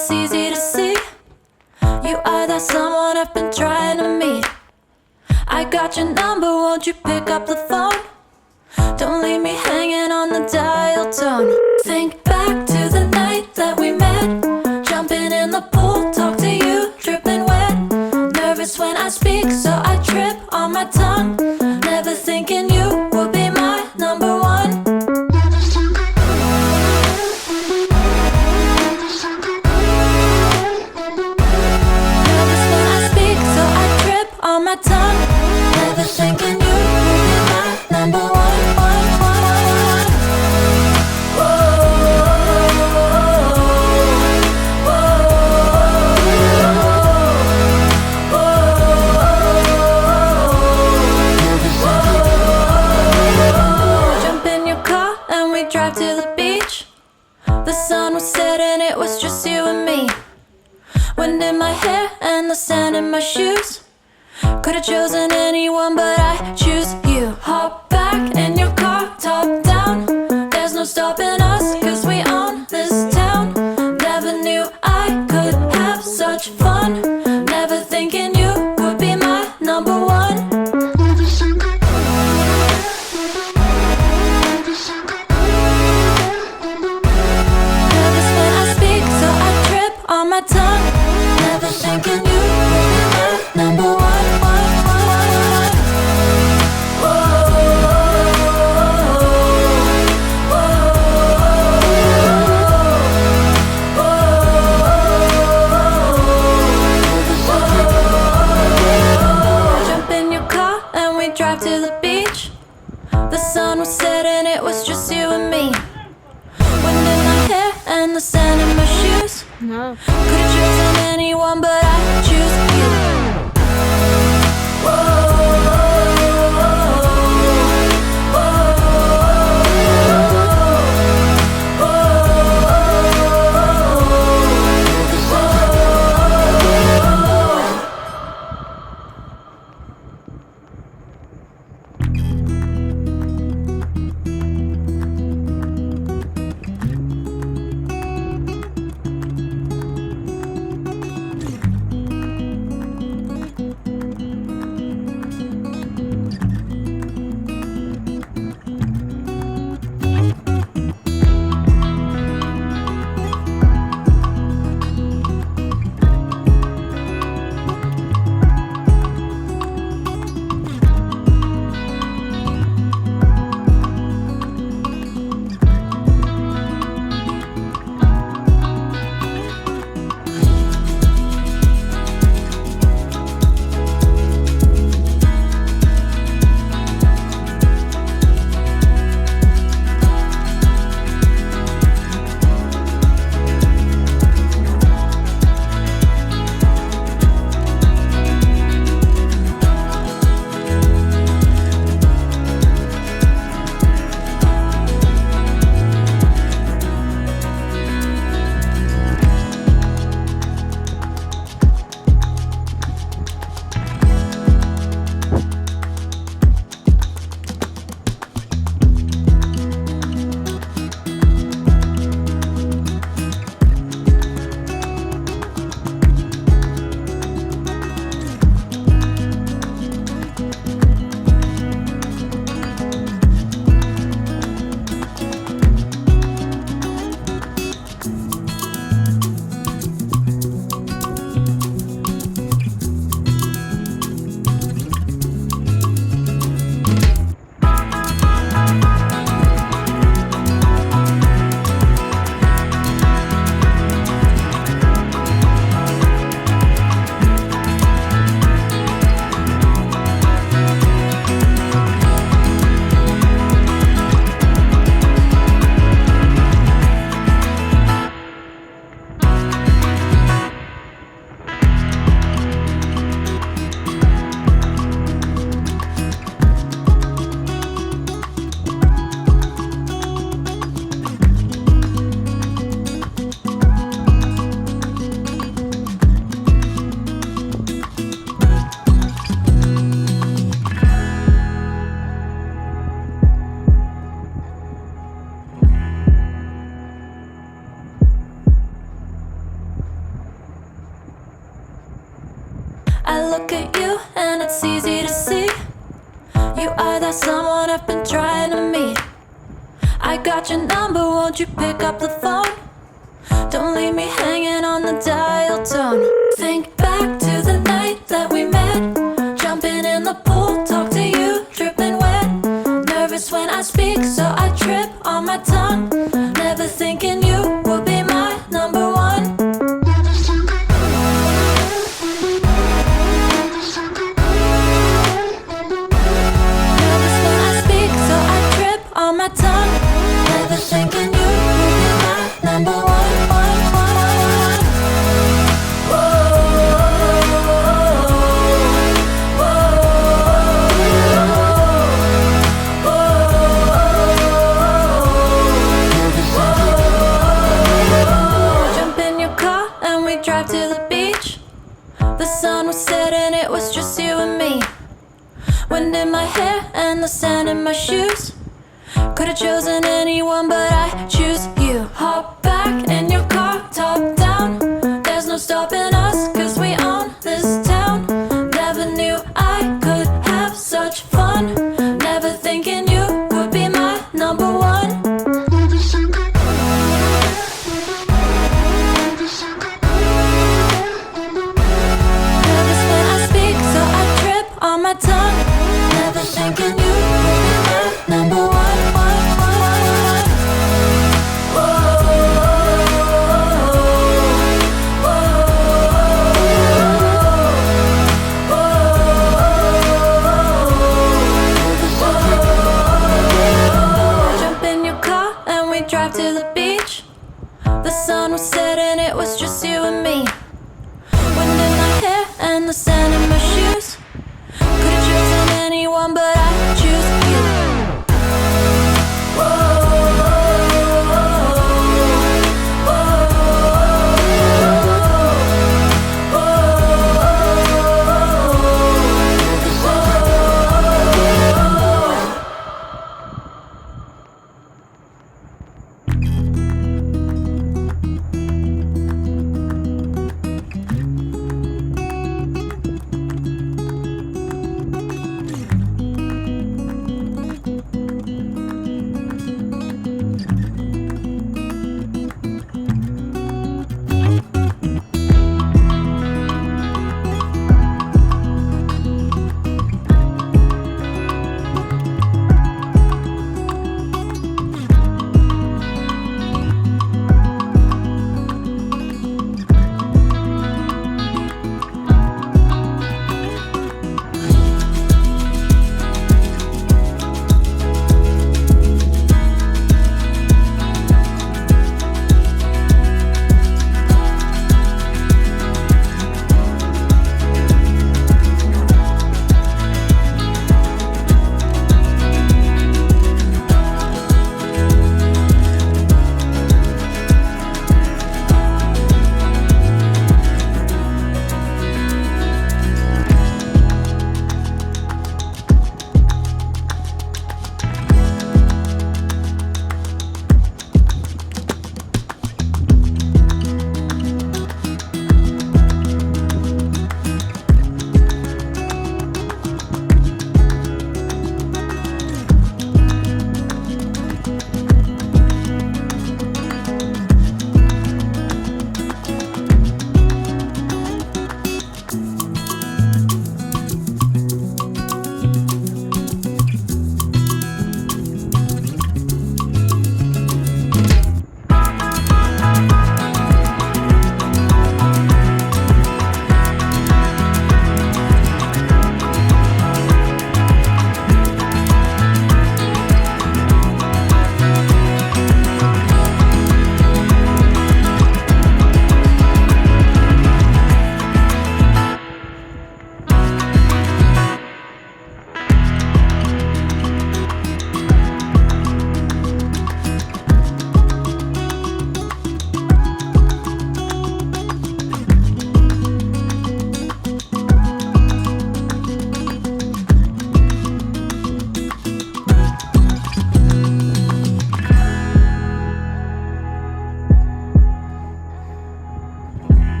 it's easy to see. You are that someone I've been trying to meet. I got your number, won't you pick up the phone? Don't leave me hanging on the dial tone. Think back to the night that we met. Jumping in the pool, talk to you, dripping wet. Nervous when I speak, so I trip on my tongue. Never thinking you would be my number one. Nervous when I speak, so I trip on my tongue. Never thinking you would be my number one. Drive to the beach. The sun was setting, it was just you and me. Wind in my hair and the sand in my shoes. Could've chosen anyone, but I choose you. Hop back in your car, top down. There's no stopping us, cause we own this town. Never knew I could have such fun. Never thinking you would be my number one. On my tongue, never thinking you would be my number one. Jump in your car and we drive to the beach. The sun was setting, it was just you and me. Wind in my hair and the sand in my shoes. No. Could've chosen anyone, but I choose you. look at you and it's easy to see. You are that someone I've been trying to meet. I got your number, won't you pick up the phone? Don't leave me hanging on the dial tone. Think back to the night that we met. Jumping in the pool, talk to you, dripping wet. Nervous when I speak, so I trip on my tongue. Never thinking you would be my number one. Nervous when I speak, so I trip on my tongue. Never thinking you would be my number one. Drive to the beach. The sun was setting, it was just you and me. Wind in my hair and the sand in my shoes. Could've chosen anyone, but I choose you. Hop back in your car, top down. There's no stopping us, cause we own this town. Never knew I could have such fun.